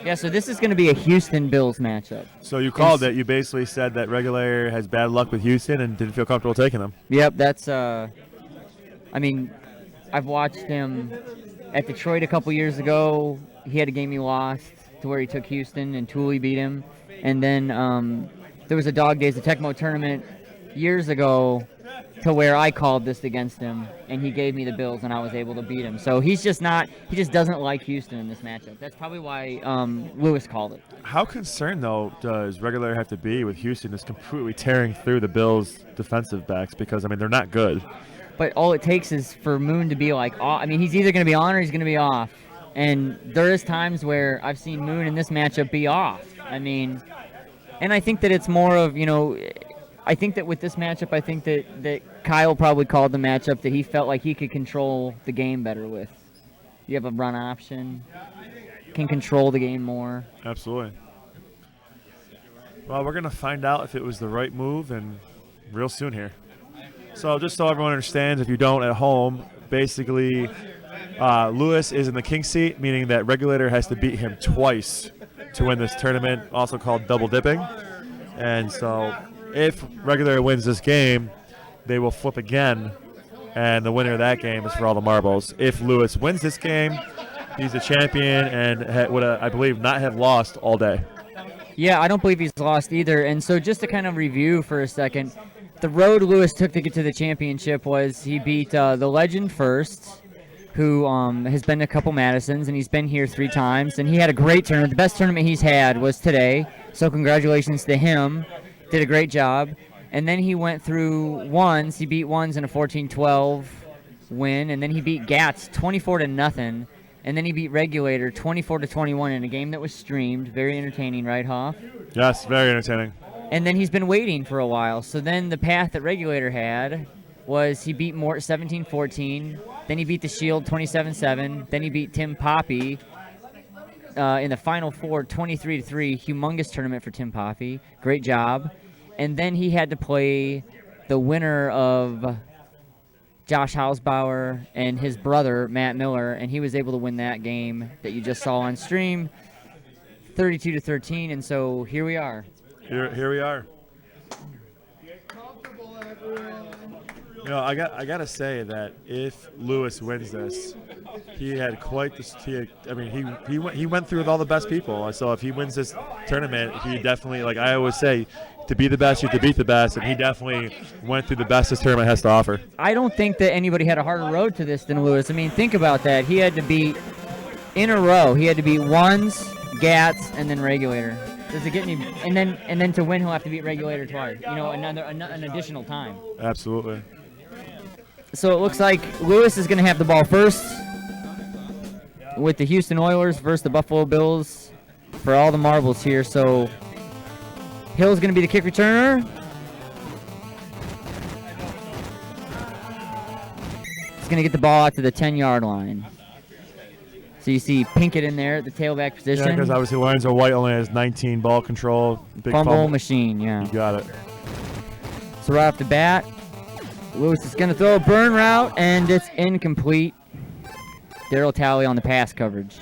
Yeah, so this is going to be a Houston-Bills matchup. So you called it. You basically said that Regulator has bad luck with Houston and didn't feel comfortable taking them. Yep, that's, I mean, I've watched him at Detroit a couple years ago. He had a game he lost to where he took Houston and Tooley beat him. And then there was a Dog Days, the Tecmo tournament years ago to where I called this against him, and he gave me the Bills, and I was able to beat him. So he just doesn't like Houston in this matchup. That's probably why Lewis called it. How concerned, though, does Regulator have to be with Houston just completely tearing through the Bills' defensive backs? Because, I mean, they're not good. But all it takes is for Moon to be like, I mean, he's either going to be on or he's going to be off. And there is times where I've seen Moon in this matchup be off. I mean, and I think that it's more of, I think that with this matchup, I think that Kyle probably called the matchup that he felt like he could control the game better with. You have a run option, can control the game more. Absolutely. Well, we're going to find out if it was the right move and real soon here. So just so everyone understands, if you don't at home, basically Lewis is in the king seat, meaning that Regulator has to beat him twice to win this tournament, also called double dipping. And so if Regulator wins this game, they will flip again, and the winner of that game is for all the marbles. If Lewis wins this game, he's the champion and would, I believe, not have lost all day. Yeah, I don't believe he's lost either. And so just to kind of review for a second, the road Lewis took to get to the championship was he beat the legend first, who has been to a couple Madisons, and he's been here 3 times, and he had a great tournament. The best tournament he's had was today, so congratulations to him. Did a great job. And then he went through ones. He beat ones in a 14-12 win, and then he beat Gats 24-0, and then he beat Regulator 24-21 in a game that was streamed. Very entertaining, right, Hoff? Yes, very entertaining. And then he's been waiting for a while. So then the path that Regulator had was he beat Mort 17-14, then he beat the Shield 27-7, then he beat Tim Poppy in the Final Four 23-3, humongous tournament for Tim Poppy. Great job. And then he had to play the winner of Josh Hausbauer and his brother, Matt Miller, and he was able to win that game that you just saw on stream, 32-13, and so here we are. Here we are. I gotta say that if Lewis wins this, he had quite the. He went through with all the best people. So if he wins this tournament, he definitely, like I always say, to be the best, you have to beat the best, and he definitely went through the best this tournament has to offer. I don't think that anybody had a harder road to this than Lewis. I mean, think about that. He had to beat in a row. He had to beat ones, Gats, and then Regulator. Does it get any? And then to win, he'll have to beat Regulator twice. An additional time. Absolutely. So it looks like Lewis is going to have the ball first with the Houston Oilers versus the Buffalo Bills for all the marbles here. So Hill's going to be the kick returner. He's going to get the ball out to the 10-yard line. So you see Pinkett in there at the tailback position. Yeah, because obviously Lorenzo White only has 19 ball control. Big fumble machine, yeah. You got it. So right off the bat, Lewis is going to throw a burn route, and it's incomplete. Daryl Talley on the pass coverage.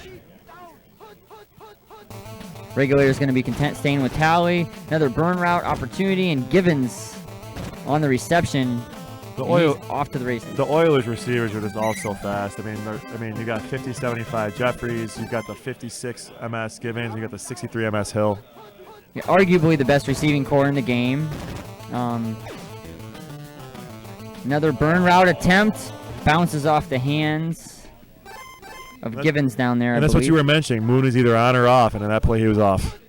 Regulator is going to be content staying with Talley. Another burn route opportunity, and Givens on the reception. He's off to the races. The Oilers receivers are just all so fast. I mean, you got 50-75 Jeffries, you got the 56 MS Givens, you got the 63 MS Hill. Yeah, arguably the best receiving core in the game. Another burn route attempt, bounces off the hands of Givens down there. And that's what you were mentioning. Moon is either on or off, and in that play he was off.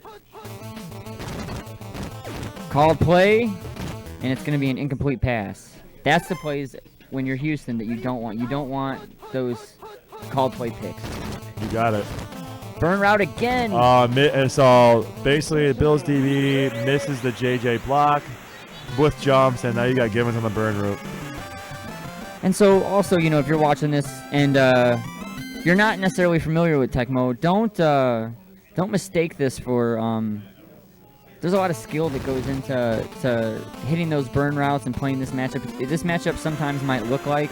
Called play, and it's going to be an incomplete pass. That's the plays when you're Houston that you don't want. You don't want those called play picks. You got it. Burn route again. So basically, Bills DB misses the JJ block with jumps, and now you got Givens on the burn route. And so also, if you're watching this and you're not necessarily familiar with Tecmo, don't mistake this for there's a lot of skill that goes into hitting those burn routes and playing this matchup. This matchup sometimes might look like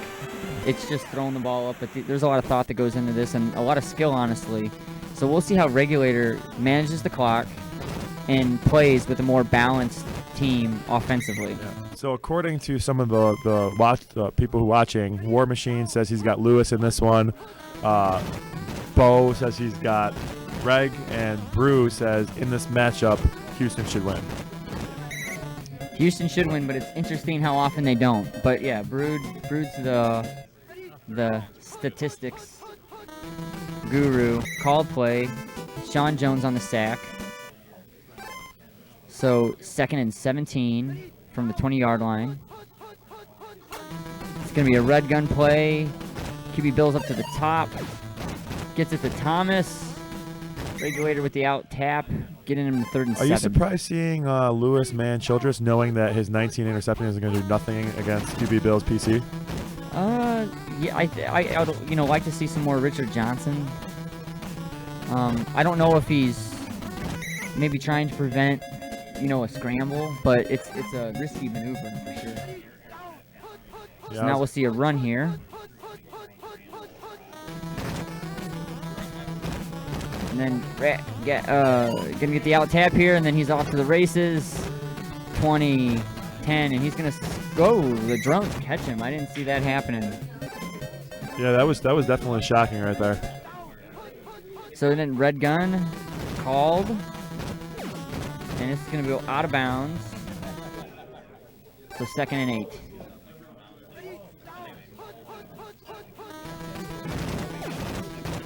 it's just throwing the ball up, but there's a lot of thought that goes into this and a lot of skill, honestly. So we'll see how Regulator manages the clock and plays with a more balanced team offensively. Yeah. So according to some of the people who are watching, War Machine says he's got Lewis in this one. Bo says he's got Reg, and Brew says in this matchup, Houston should win. Houston should win, but it's interesting how often they don't. But yeah, Brood's the statistics guru. Called play. Sean Jones on the sack. So 2nd and 17 from the 20-yard line. It's going to be a red gun play. QB Bills up to the top. Gets it to Thomas. Regulator with the out tap. Getting him to 3rd and 7. Are you surprised seeing Lewis man Childress knowing that his 19 interception is going to do nothing against QB Bills PC? Yeah, I would, like to see some more Richard Johnson. I don't know if he's maybe trying to prevent, a scramble, but it's a risky maneuver for sure. Yeah, so now we'll see a run here. And then gonna get the out tap here, and then he's off to the races. 20, 10, and he's gonna go. The drones catch him. I didn't see that happening. Yeah, that was definitely shocking right there. So then red gun called, and it's gonna go out of bounds. So 2nd and 8.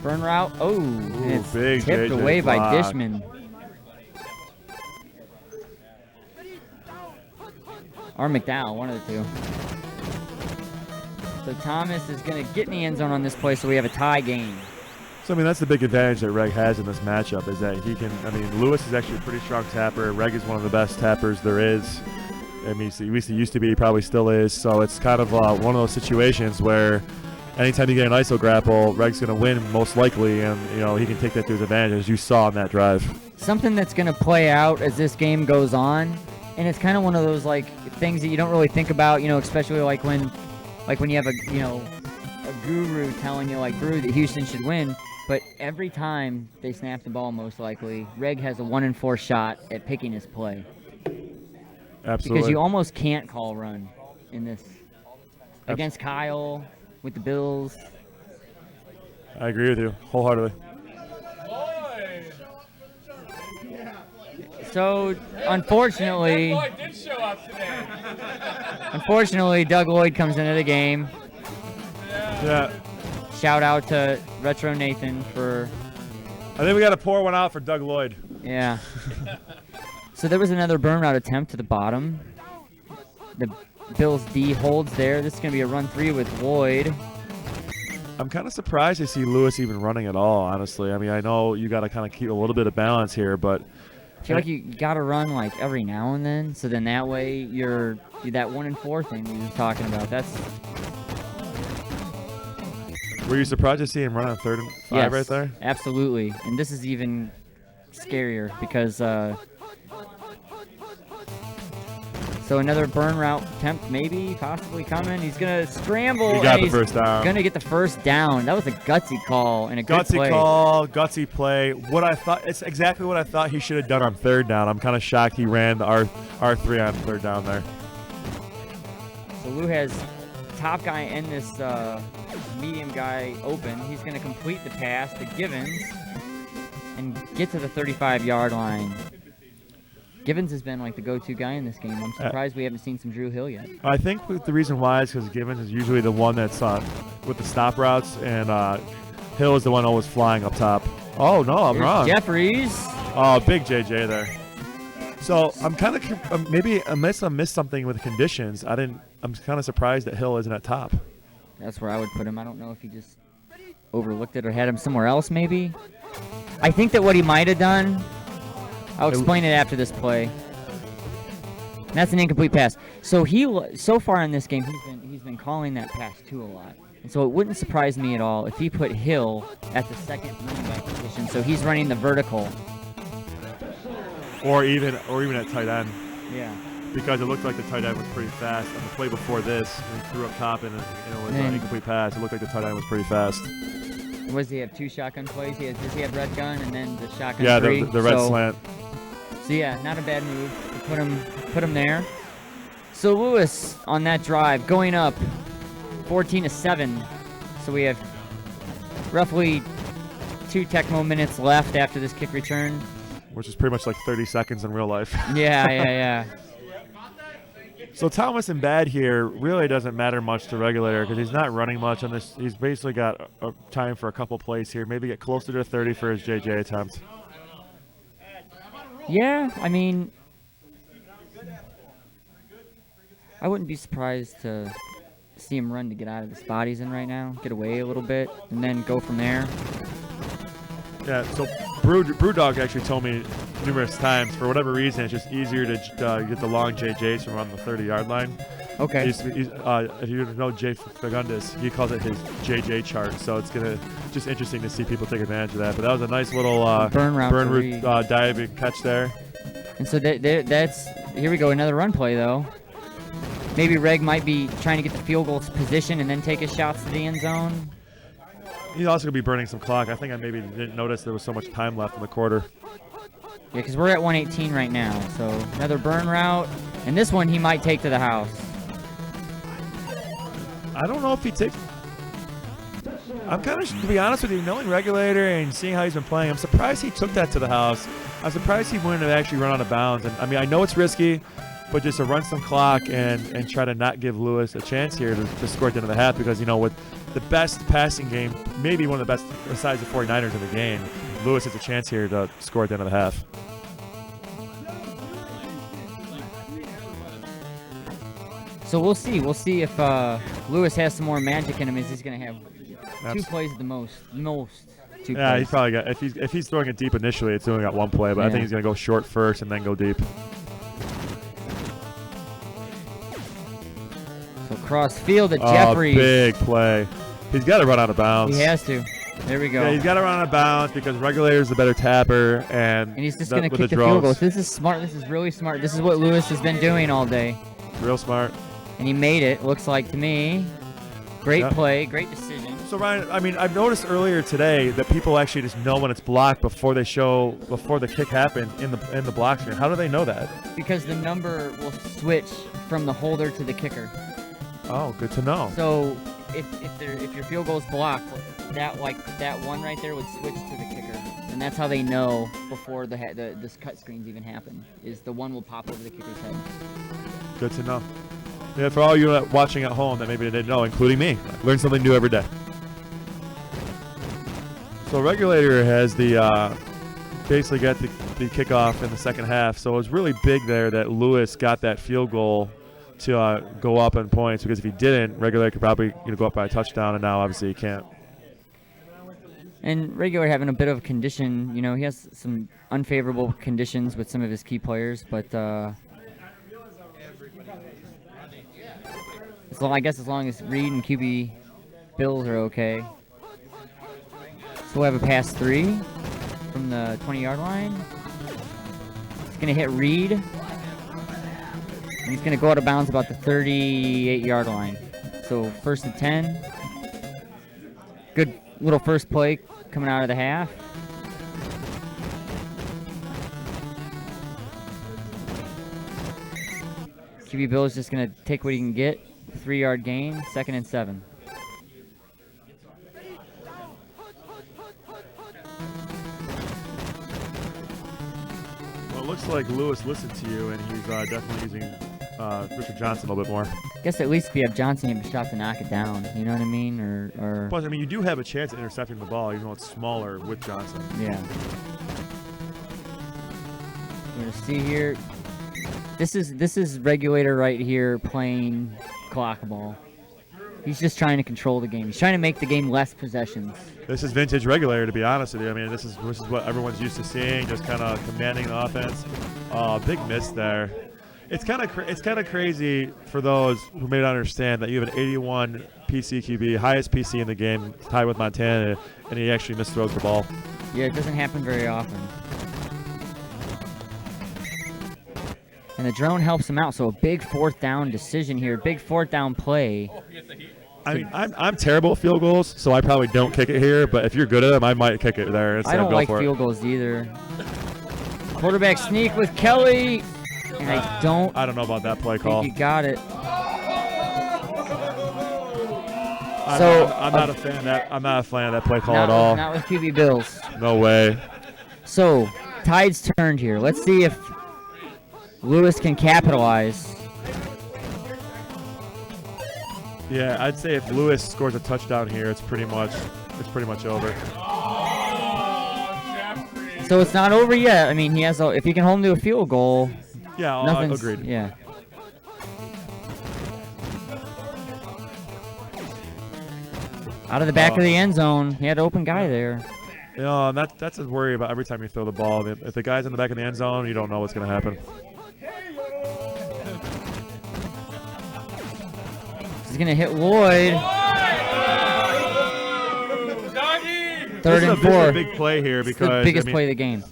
Burn route. Oh, and it's big tipped JJ away by block. Dishman. Or McDowell, one of the two. So Thomas is going to get in the end zone on this play, so we have a tie game. So, that's the big advantage that Reg has in this matchup is that he can, Lewis is actually a pretty strong tapper. Reg is one of the best tappers there is. He used to be, he probably still is. So it's kind of one of those situations where anytime you get an ISO grapple, Reg's going to win most likely, and, he can take that to his advantage, as you saw on that drive. Something that's going to play out as this game goes on, and it's kind of one of those, things that you don't really think about, especially when you have a guru telling you, Brew, that Houston should win. But every time they snap the ball, most likely, Reg has a 1 in 4 shot at picking his play. Absolutely. Because you almost can't call run in this. Against Kyle, with the Bills. I agree with you wholeheartedly. So, unfortunately, Lloyd did show up today. unfortunately, Doug Lloyd comes into the game. Yeah. Shout out to Retro Nathan for... I think we got to pour one out for Doug Lloyd. Yeah. So there was another burn route attempt to the bottom. The Bills D holds there. This is going to be a run 3 with Lloyd. I'm kind of surprised to see Lewis even running at all, honestly. I know you got to kind of keep a little bit of balance here, but... I feel like you got to run every now and then, so then that way you're that 1 in 4 thing you were talking about. That's... Were you surprised to see him run on 3rd and 5 yes, right there? Absolutely. And this is even scarier because so another burn route attempt maybe possibly coming. He's going to scramble. He got the first down. Going to get the first down. That was a gutsy call and a good play. Gutsy call, gutsy play. It's exactly what I thought he should have done on 3rd down. I'm kind of shocked he ran the R3 on 3rd down there. So Lou has top guy and this medium guy open. He's going to complete the pass to Givens and get to the 35-yard line. Givens has been the go-to guy in this game. I'm surprised we haven't seen some Drew Hill yet. I think the reason why is because Givens is usually the one that's with the stop routes, and Hill is the one always flying up top. Oh, no, I'm wrong. Jeffries. Oh, big JJ there. So I'm kind of maybe I missed something with conditions. I'm kind of surprised that Hill isn't at top. That's where I would put him. I don't know if he just overlooked it or had him somewhere else maybe. I think that what he might have done, I'll explain it after this play. And that's an incomplete pass. So so far in this game, he's been calling that pass too a lot. And so it wouldn't surprise me at all if he put Hill at the second running back position. So he's running the vertical. Or even at tight end. Yeah. Because it looked like the tight end was pretty fast. On the play before this, when he threw up top and it was an incomplete pass, it looked like the tight end was pretty fast. does he have 2 shotgun plays? Does he have red gun and then the shotgun? Yeah, three? the red slant. So yeah, not a bad move. Put him there. So Lewis on that drive going up 14-7. So we have roughly 2 Tecmo minutes left after this kick return. Which is pretty much like 30 seconds in real life. Yeah. So Thomas and Bad here really doesn't matter much to Regulator because he's not running much on this. He's basically got a time for a couple plays here, maybe get closer to 30 for his JJ attempt. Yeah, I mean, I wouldn't be surprised to see him run to get out of the spot he's in right now, get away a little bit, and then go from there. Yeah, so Brewdog actually told me numerous times, for whatever reason, it's just easier to get the long JJs from around the 30-yard line. Okay. If you know Jay Fagundes, he calls it his JJ chart, so it's just interesting to see people take advantage of that. But that was a nice little burn route diving catch there. And so that's here we go, another run play though. Maybe Reg might be trying to get the field goal position and then take his shots to the end zone. He's also going to be burning some clock. I think I maybe didn't notice there was so much time left in the quarter. Yeah, because we're at 118 right now. So another burn route. And this one he might take to the house. I don't know if he takes... I'm kind of, to be honest with you, knowing Regulator and seeing how he's been playing, I'm surprised he took that to the house. I'm surprised he wouldn't have actually run out of bounds. And I mean, I know it's risky, but just to run some clock and try to not give Lewis a chance here to score at the end of the half, because, you know, with the best passing game, maybe one of the best besides the 49ers in the game, Lewis has a chance here to score at the end of the half. So we'll see. We'll see if Lewis has some more magic in him. Is he's going to have 2 plays at the most? 2 Yeah, plays. he's probably got. If he's throwing it deep initially, it's only got 1 play, but I think he's going to go short first and then go deep. So cross field to Jeffries. Big play. He's got to run out of bounds. He has to. There we go. Yeah, he's got to run out of bounds because Regulator's the better tapper, and he's just going to kick the field goal. So this is smart. This is really smart. This is what Lewis has been doing all day. Real smart. And he made it, looks like to me. Great play, great decision. So Ryan, I mean, I've noticed earlier today that people actually just know when it's blocked before the kick happens in the block screen. How do they know that? Because the number will switch from the holder to the kicker. Oh, good to know. So if your field goal is blocked, that one right there would switch to the kicker, and that's how they know before this cut screens even happen. Is the one will pop over the kicker's head. Good to know. Yeah, for all you watching at home that maybe didn't know, including me, learn something new every day. So Regulator has basically got the kickoff in the second half. So it was really big there that Lewis got that field goal to go up in points, because if he didn't, Regulator could probably go up by a touchdown, and now obviously he can't. And Regulator having a bit of condition, he has some unfavorable conditions with some of his key players, but I guess as long as Reed and QB Bills are okay. So we'll have a pass 3 from the 20-yard line. It's going to hit Reed. And he's going to go out of bounds about the 38-yard line. So 1st and 10. Good little first play coming out of the half. QB Bill is just going to take what he can get. 3-yard gain, 2nd and 7. Well, it looks like Lewis listened to you, and he's definitely using Richard Johnson a little bit more. I guess at least if you have Johnson, you have a shot to knock it down. You know what I mean? Or Plus, I mean, you do have a chance at intercepting the ball, even though it's smaller with Johnson. Yeah. We're gonna see here. This is Regulator right here playing clock ball. He's just trying to control the game. He's trying to make the game less possessions. This is vintage Regulator, to be honest with you. I mean, this is what everyone's used to seeing, just kind of commanding the offense. Big miss there. It's kind of crazy for those who may not understand that you have an 81 PC QB, highest PC in the game, tied with Montana, and he actually misthrows the ball. Yeah, it doesn't happen very often. And the drone helps him out, so a big 4th down decision here, big 4th down play. I mean, I'm terrible at field goals, so I probably don't kick it here. But if you're good at them, I might kick it there. I don't like field goals either. Quarterback sneak with Kelly, and I don't know about that play call. think you got it. I'm not a fan of that. I'm not a fan of that play call at all. Not with QB Bills. No way. So, tide's turned here. Let's see if Lewis can capitalize. Yeah, I'd say if Lewis scores a touchdown here, it's pretty much over. So it's not over yet. I mean, he has if he can hold him to a field goal. Yeah, agreed. Yeah. Out of the back of the end zone, he had an open guy there. You know, that's a worry about every time you throw the ball. If the guy's in the back of the end zone, you don't know what's going to happen. He's going to hit Lloyd. Third and 4. This is a big play here because the biggest play of the game.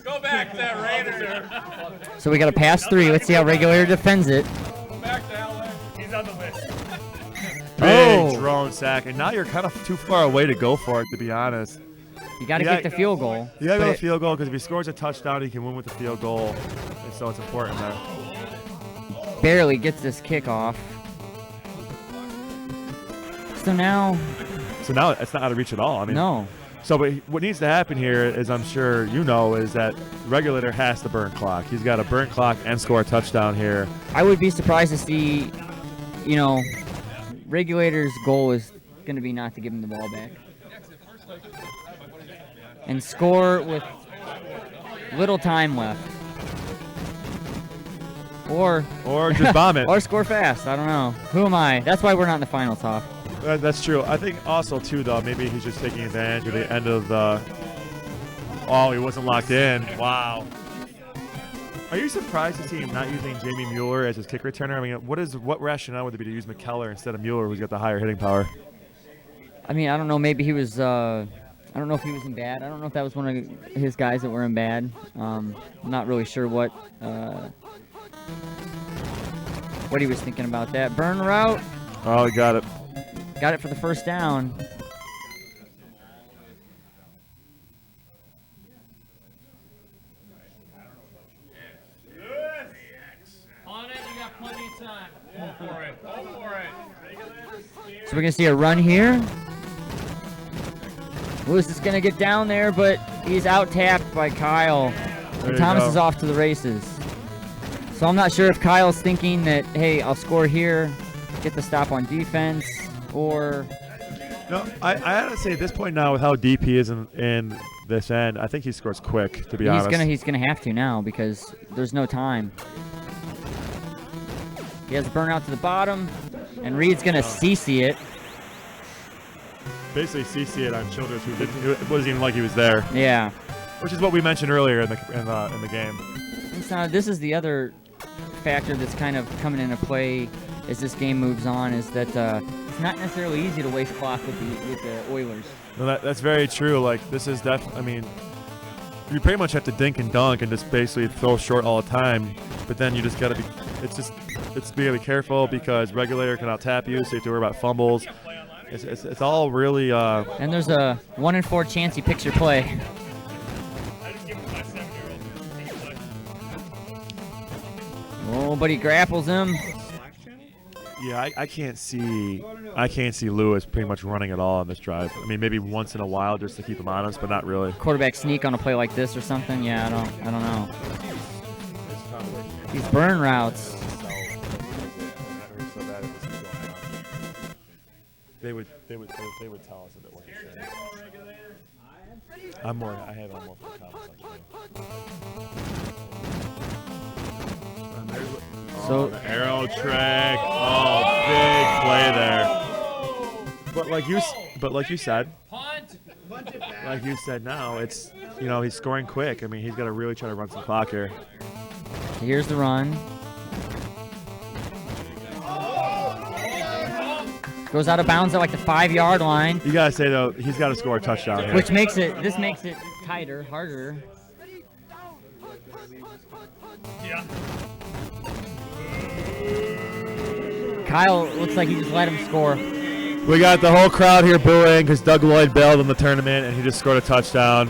Go back to that Raider. So we got a pass 3. Let's see how Regulator defends it. Go back to LA. He's on the list. Big drone sack, and now you're kind of too far away to go for it, to be honest. You got to get the field goal. You got to go to field goal because if he scores a touchdown, he can win with the field goal, and so it's important there. Barely gets this kickoff. So now it's not out of reach at all. I mean, no. So but what needs to happen here is, I'm sure you know, is that Regulator has to burn clock. He's got to burn clock and score a touchdown here. I would be surprised to see, Regulator's goal is going to be not to give him the ball back. And score with little time left. Or just bomb it. Or score fast. I don't know. Who am I? That's why we're not in the final talk. That's true. I think also, too, though, maybe he's just taking advantage of the end of the... Oh, he wasn't locked in. Wow. Are you surprised to see him not using Jamie Mueller as his kick returner? I mean, what rationale would it be to use McKellar instead of Mueller, who's got the higher hitting power? I mean, I don't know. Maybe he was... I don't know if he was in bad. I don't know if that was one of his guys that were in bad. I'm not really sure what he was thinking about that. Burn route. Oh, he got it. Got it for the first down. On it, you got plenty of time. Go for it. Go for it. So we're going to see a run here. Lewis is going to get down there, but he's out-tapped by Kyle. And Thomas is off to the races. So I'm not sure if Kyle's thinking that, hey, I'll score here, get the stop on defense, or... No, I have to say at this point now, with how deep he is in this end, I think he scores quick, to be honest. He's gonna have to now because there's no time. He has a burnout to the bottom, and Reed's gonna CC it. Basically CC it on Childress, who it wasn't even like he was there. Yeah. Which is what we mentioned earlier in the game. And this is the other factor that's kind of coming into play as this game moves on, is that it's not necessarily easy to waste clock with the Oilers. No, that's very true. Like, this is I mean, you pretty much have to dink and dunk and just basically throw short all the time. But then you just got to be. It's be careful because Regulator can out tap you, so you have to worry about fumbles. It's all really. And there's a 1 in 4 chance he picks your play. Oh, but he grapples him. Yeah, I can't see Lewis pretty much running at all on this drive. I mean, maybe once in a while just to keep him honest, but not really. Quarterback sneak on a play like this or something? Yeah, I don't know. These burn routes. They would tell us if it wasn't safe. I have more for the comments. So the arrow track. Oh, big play there. But like you said, now it's he's scoring quick. I mean, he's got to really try to run some clock here. Here's the run. Goes out of bounds at like the 5-yard line. You gotta say though, he's got to score a touchdown here. Which makes it tighter, harder. Yeah. Kyle looks like he just let him score. We got the whole crowd here booing because Doug Lloyd bailed on the tournament and he just scored a touchdown.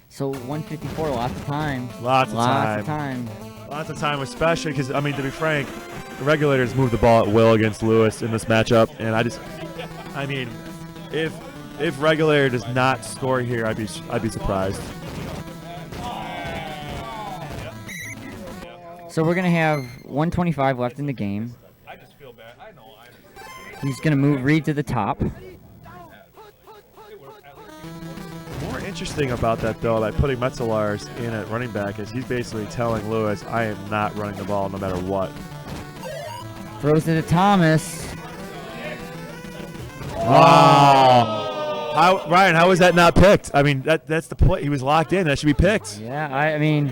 So 154, lots of time. Lots of time. Lots of time, especially because, I mean, to be frank, the Regulators moved the ball at will against Lewis in this matchup. And I mean, if Regulator does not score here, I'd be surprised. So we're going to have 125 left in the game. I just feel bad. I know. He's going to move Reed to the top. More interesting about that, though, by putting Metzelaars in at running back is he's basically telling Lewis, I am not running the ball no matter what. Throws it to Thomas. Wow. Ryan, how was that not picked? I mean, that's the play. He was locked in. That should be picked. Yeah, I mean...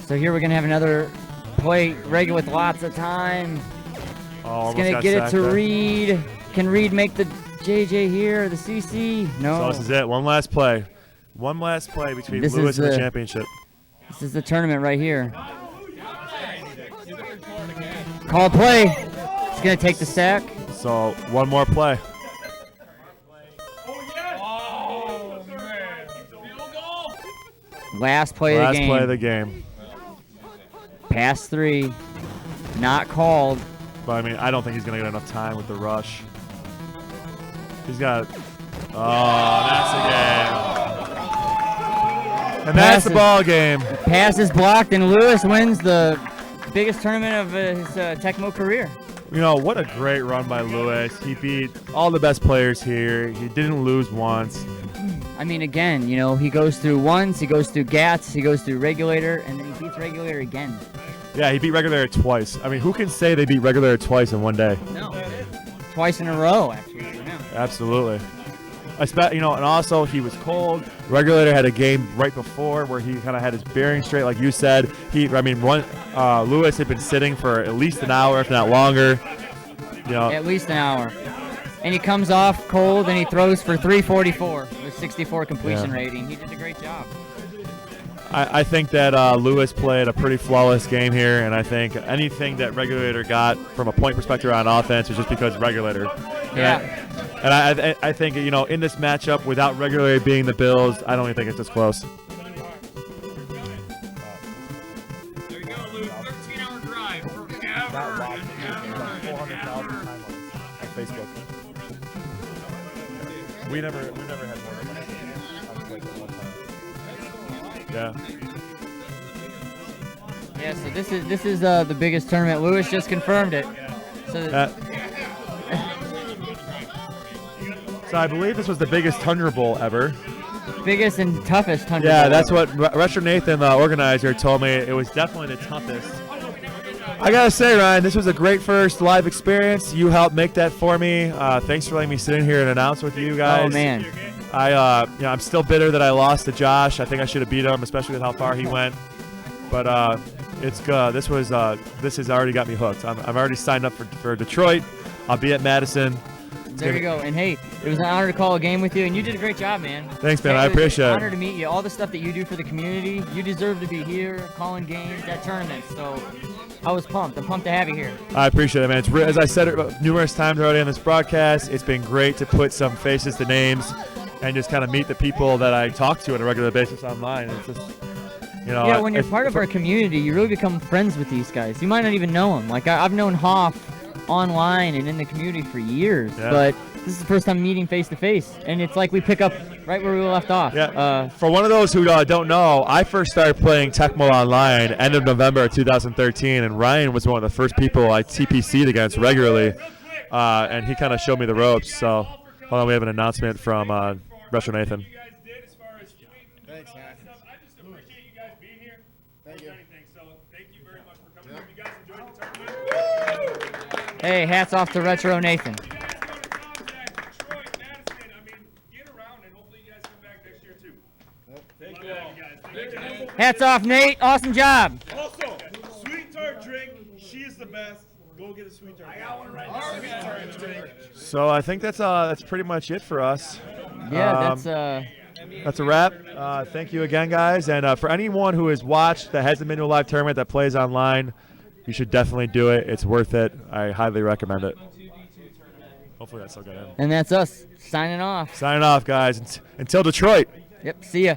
So here we're going to have another play, Reg with lots of time. Oh, he's going to get it to Reed. Can Reed make the JJ here, the CC? No. So this is it. One last play. One last play between Lewis and the championship. This is the tournament right here. Call play. He's going to take the sack. So one more play. Last play of the game. Last play of the game. Pass 3. Not called. But, I mean, I don't think he's going to get enough time with the rush. He's got... Oh, that's the game. And that's the ball game. Pass is blocked, and Lewis wins the biggest tournament of his Tecmo career. You know, what a great run by Lewis. He beat all the best players here. He didn't lose once. I mean, again, you know, he goes through once, he goes through GATS, he goes through Regulator, and then he beats Regulator again. Yeah, he beat Regulator twice. I mean, who can say they beat Regulator twice in one day? No. Twice in a row, actually, for him. Absolutely. You know, and also he was cold. Regulator had a game right before where he kind of had his bearings straight, like you said. Lewis had been sitting for at least an hour, if not longer. You know, at least an hour. And he comes off cold and he throws for 344 with 64 completion rating. He did a great job. I think that Lewis played a pretty flawless game here, and I think anything that Regulator got from a point perspective on offense was just because Regulator. Yeah. And I think, you know, in this matchup, without Regulator being the Bills, I don't even think it's this close. There you go, Lou. 13-hour drive forever and ever. On Facebook. We never had more than money on one time. Yeah. Yeah, so this is the biggest tournament. Lewis just confirmed it. So I believe this was the biggest Tundra Bowl ever. Biggest and toughest Tundra Bowl. Yeah, that's what Retro Nathan, the organizer, told me. It was definitely the toughest. I gotta say, Ryan, this was a great first live experience. You helped make that for me. Thanks for letting me sit in here and announce with you guys. Oh man. I'm still bitter that I lost to Josh. I think I should have beat him, especially with how far he went. But it's good. This has already got me hooked. I'm already signed up for Detroit. I'll be at Madison. There you go. And hey, it was an honor to call a game with you, and you did a great job, man. Thanks, man. I appreciate it. It was an honor to meet you. All the stuff that you do for the community, you deserve to be here, calling games, at tournaments. So I was pumped. I'm pumped to have you here. I appreciate it, man. As I said it numerous times already on this broadcast, it's been great to put some faces to names and just kind of meet the people that I talk to on a regular basis online. It's just, you know. Yeah, when you're part of our community, you really become friends with these guys. You might not even know them. Like I've known Hoff online and in the community for years, but this is the first time meeting face to face, and it's like we pick up right where we left off. Yeah. For one of those who don't know, I first started playing Tecmo online end of November 2013, and Ryan was one of the first people I TPC'd against regularly, and he kind of showed me the ropes. So, hold on, we have an announcement from Retro Nathan. Thanks, man. I just appreciate you guys being here. Thank you. So thank you very much for coming. You guys enjoyed the tournament. Hey, hats off to Retro Nathan. Detroit, Madison. I mean, get around and hopefully you guys come back next year too. Thank you all. Thank you. Hats off, Nate. Awesome job. Also, sweet tart drink. She is the best. Go get a sweet tart. I got one right now. So I think that's pretty much it for us. Yeah, That's a wrap. Thank you again, guys. And for anyone who has watched that hasn't been to a live tournament that plays online, you should definitely do it. It's worth it. I highly recommend it. Hopefully that's still good. And that's us signing off. Signing off, guys. Until Detroit. Yep. See ya.